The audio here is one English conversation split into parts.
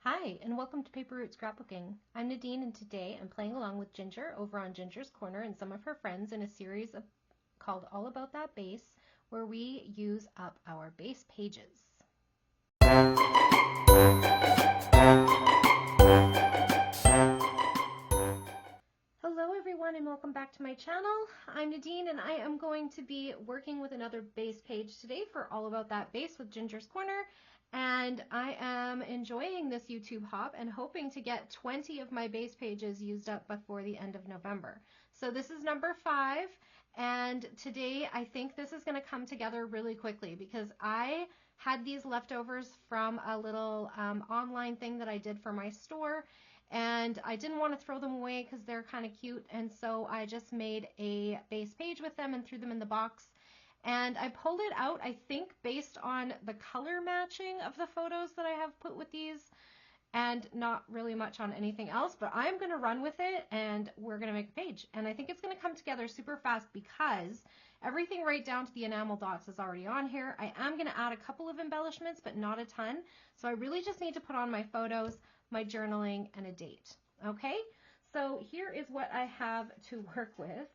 Hi, and welcome to Paper Route Scrapbooking. I'm Nadine, and today I'm playing along with Ginger over on Ginger's Corner and some of her friends in a series called All About That Base, where we use up our base pages. Hello everyone, and welcome back to my channel. I'm Nadine, and I am going to be working with another base page today for All About That Base with Ginger's Corner. And I am enjoying this YouTube hop and hoping to get 20 of my base pages used up before the end of November. So this is number 5, and today I think this is going to come together really quickly because I had these leftovers from a little online thing that I did for my store, and I didn't want to throw them away because they're kind of cute, and so I just made a base page with them and threw them in the box. And I pulled it out, I think, based on the color matching of the photos that I have put with these, and not really much on anything else, but I'm going to run with it and we're going to make a page. And I think it's going to come together super fast because everything right down to the enamel dots is already on here. I am going to add a couple of embellishments, but not a ton. So I really just need to put on my photos, my journaling, and a date. Okay, so here is what I have to work with.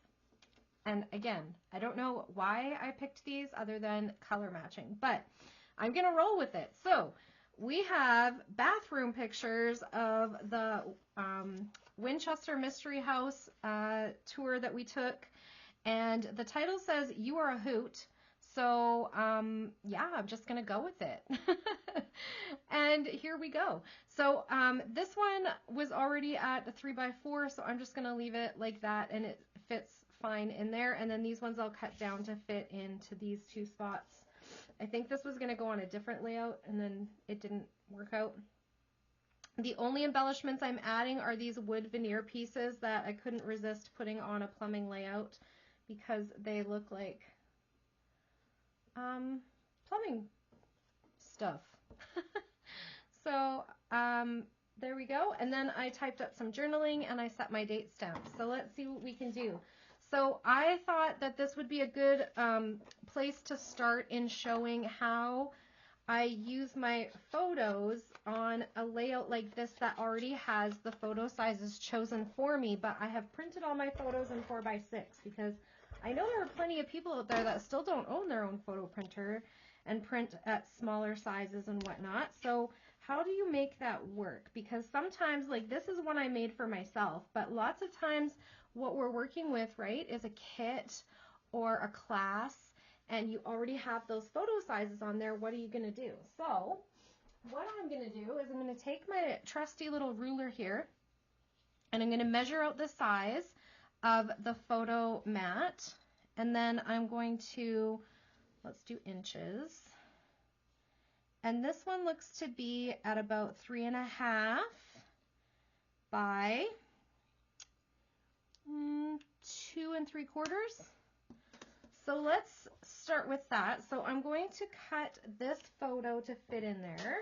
And again, I don't know why I picked these other than color matching, but I'm going to roll with it. So we have bathroom pictures of the Winchester Mystery House tour that we took. And the title says, "You Are a Hoot." So yeah, I'm just going to go with it. And here we go. So this one was already at a 3x4, so I'm just going to leave it like that, and it fits fine in there. And then these ones I'll cut down to fit into these two spots. I think this was going to go on a different layout, and then it didn't work out. The only embellishments I'm adding are these wood veneer pieces that I couldn't resist putting on a plumbing layout because they look like plumbing stuff. So there we go. And then I typed up some journaling and I set my date stamps. So let's see what we can do. So I thought that this would be a good place to start in showing how I use my photos on a layout like this that already has the photo sizes chosen for me, but I have printed all my photos in 4x6 because I know there are plenty of people out there that still don't own their own photo printer and print at smaller sizes and whatnot. So how do you make that work? Because sometimes, like, this is one I made for myself, but lots of times what we're working with, right, is a kit or a class, and you already have those photo sizes on there. What are you going to do? So what I'm going to do is I'm going to take my trusty little ruler here, and I'm going to measure out the size of the photo mat, and then I'm going to, let's do inches. And this one looks to be at about 3.5 by 2 3/4. So let's start with that. So I'm going to cut this photo to fit in there.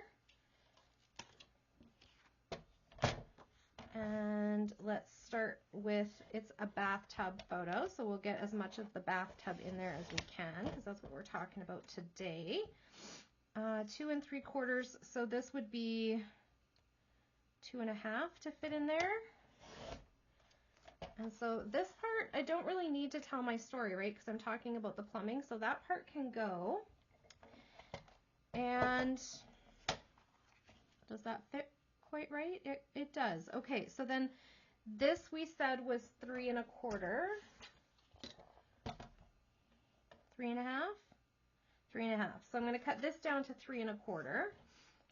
And let's start with, it's a bathtub photo, so we'll get as much of the bathtub in there as we can because that's what we're talking about today. 2 3/4, so this would be 2.5 to fit in there. And so this part, I don't really need to tell my story, right? Because I'm talking about the plumbing, so that part can go. And does that fit quite right? It does. Okay, so then this we said was 3 1/4. 3.5? 3.5. So I'm going to cut this down to 3 1/4.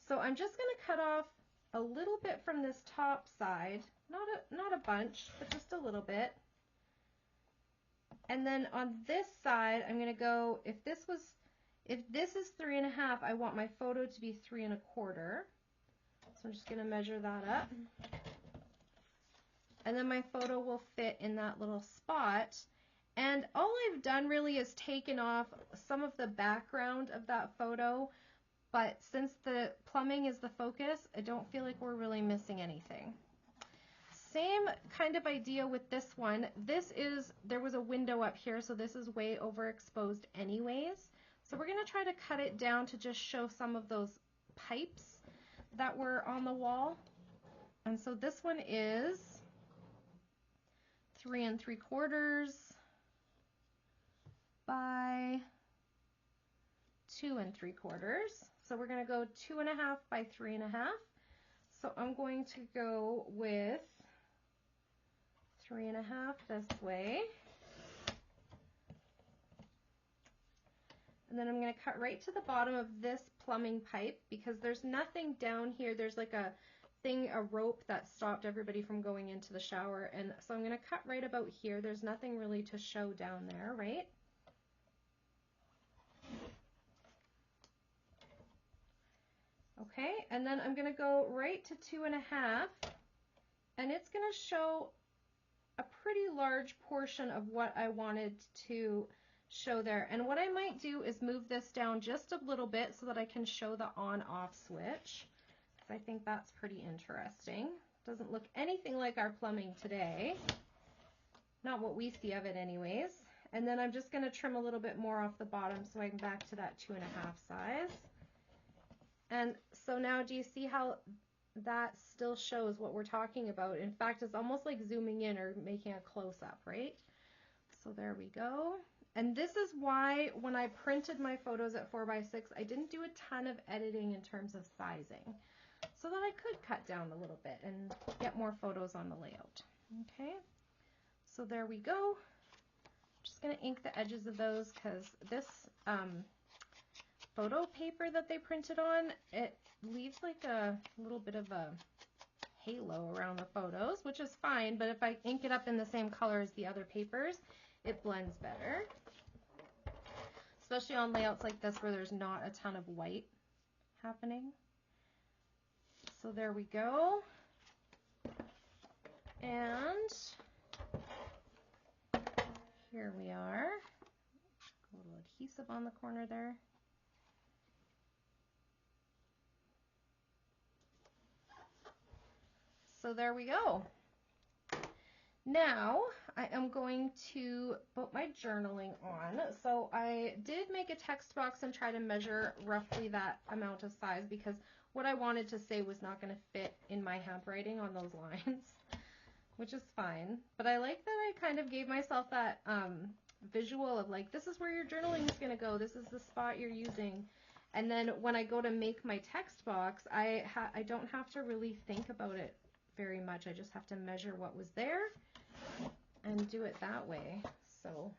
So I'm just going to cut off a little bit from this top side, not a bunch, but just a little bit. And then on this side, I'm going to go, if this is 3.5, I want my photo to be 3 1/4. So I'm just going to measure that up. And then my photo will fit in that little spot. And all I've done really is taken off some of the background of that photo, but since the plumbing is the focus, I don't feel like we're really missing anything. Same kind of idea with this one. There was a window up here, so this is way overexposed anyways. So we're going to try to cut it down to just show some of those pipes. that were on the wall. And so this one is 3 3/4 by 2 3/4. So we're going to go 2.5 by 3.5. So I'm going to go with 3.5 this way. And then I'm going to cut right to the bottom of this plumbing pipe because there's nothing down here. There's like a rope that stopped everybody from going into the shower. And so I'm going to cut right about here. There's nothing really to show down there, right? Okay, and then I'm going to go right to 2.5, and it's going to show a pretty large portion of what I wanted to show there. And what I might do is move this down just a little bit so that I can show the on-off switch. I think that's pretty interesting. Doesn't look anything like our plumbing today. Not what we see of it anyways. And then I'm just going to trim a little bit more off the bottom so I can back to that 2.5 size. And so now do you see how that still shows what we're talking about? In fact, it's almost like zooming in or making a close-up, right? So there we go. And this is why when I printed my photos at 4x6, I didn't do a ton of editing in terms of sizing, so that I could cut down a little bit and get more photos on the layout. Okay, so there we go. Just going to ink the edges of those because this photo paper that they printed on, it leaves like a little bit of a halo around the photos, which is fine, but if I ink it up in the same color as the other papers, it blends better. Especially on layouts like this where there's not a ton of white happening. So there we go. And here we are. A little adhesive on the corner there. So there we go. Now I am going to put my journaling on. So I did make a text box and try to measure roughly that amount of size because what I wanted to say was not going to fit in my handwriting on those lines, which is fine. But I like that I kind of gave myself that visual of like, this is where your journaling is going to go. This is the spot you're using. And then when I go to make my text box, I don't have to really think about it very much. I just have to measure what was there and do it that way. So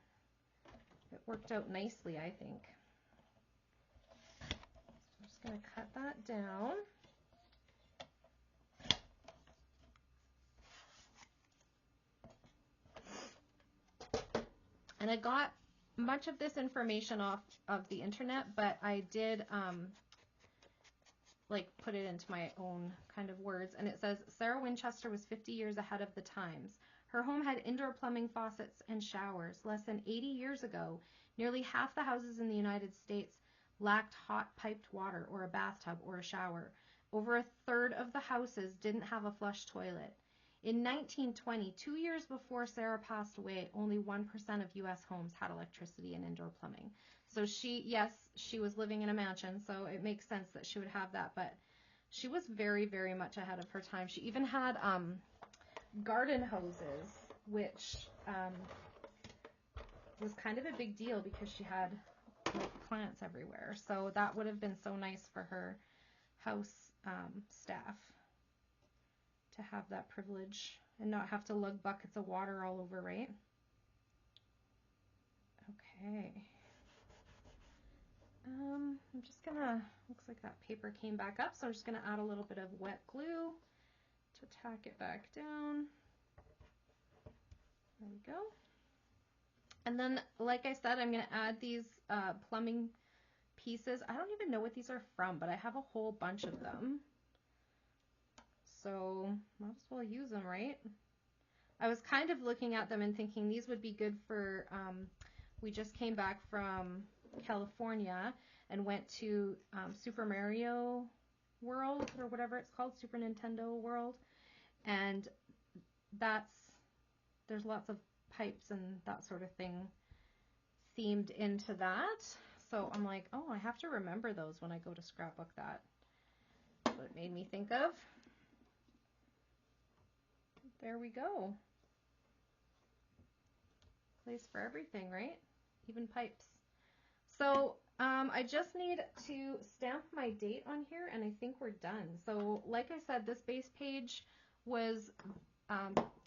it worked out nicely, I think. So I'm just going to cut that down. And I got much of this information off of the internet, but I did like put it into my own kind of words. And it says, Sarah Winchester was 50 years ahead of the times. Her home had indoor plumbing faucets and showers. Less than 80 years ago, nearly half the houses in the United States lacked hot piped water or a bathtub or a shower. Over a third of the houses didn't have a flush toilet. In 1920, 2 years before Sarah passed away, only 1% of U.S. homes had electricity and indoor plumbing. So yes, she was living in a mansion, so it makes sense that she would have that, but she was very, very much ahead of her time. She even had garden hoses, which was kind of a big deal because she had like plants everywhere. So that would have been so nice for her house staff to have that privilege and not have to lug buckets of water all over, right? Okay. I'm just gonna, looks like that paper came back up, so I'm just gonna add a little bit of wet glue to tack it back down. There we go. And then, like I said, I'm gonna add these plumbing pieces. I don't even know what these are from, but I have a whole bunch of them. So might as well use them, right? I was kind of looking at them and thinking these would be good for, we just came back from California and went to Super Mario World or whatever it's called, Super Nintendo World, and there's lots of pipes and that sort of thing themed into that. So I'm like, oh, I have to remember those when I go to scrapbook that. what it made me think of. There we go. Place for everything, right? Even pipes. So I just need to stamp my date on here and I think we're done. So like I said, this base page was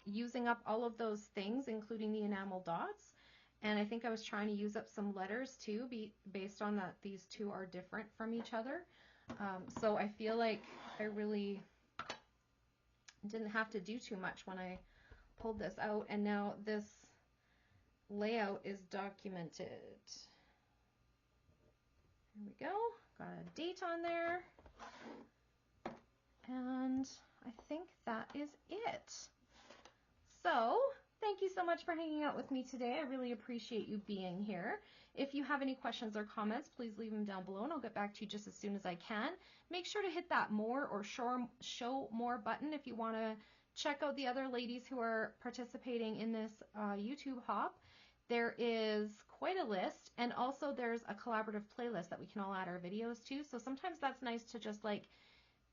using up all of those things, including the enamel dots. And I think I was trying to use up some letters too, based on that these two are different from each other. So I feel like I really didn't have to do too much when I pulled this out. And now this layout is documented. Here we go. Got a date on there. And I think that is it. So thank you so much for hanging out with me today. I really appreciate you being here. If you have any questions or comments, please leave them down below and I'll get back to you just as soon as I can. Make sure to hit that more or show more button if you want to check out the other ladies who are participating in this YouTube hop. There is quite a list, and also there's a collaborative playlist that we can all add our videos to. So sometimes that's nice to just like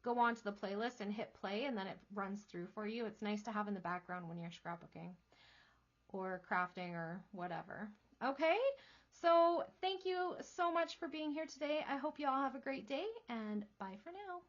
go onto the playlist and hit play and then it runs through for you. It's nice to have in the background when you're scrapbooking or crafting or whatever. Okay, so thank you so much for being here today. I hope you all have a great day and bye for now.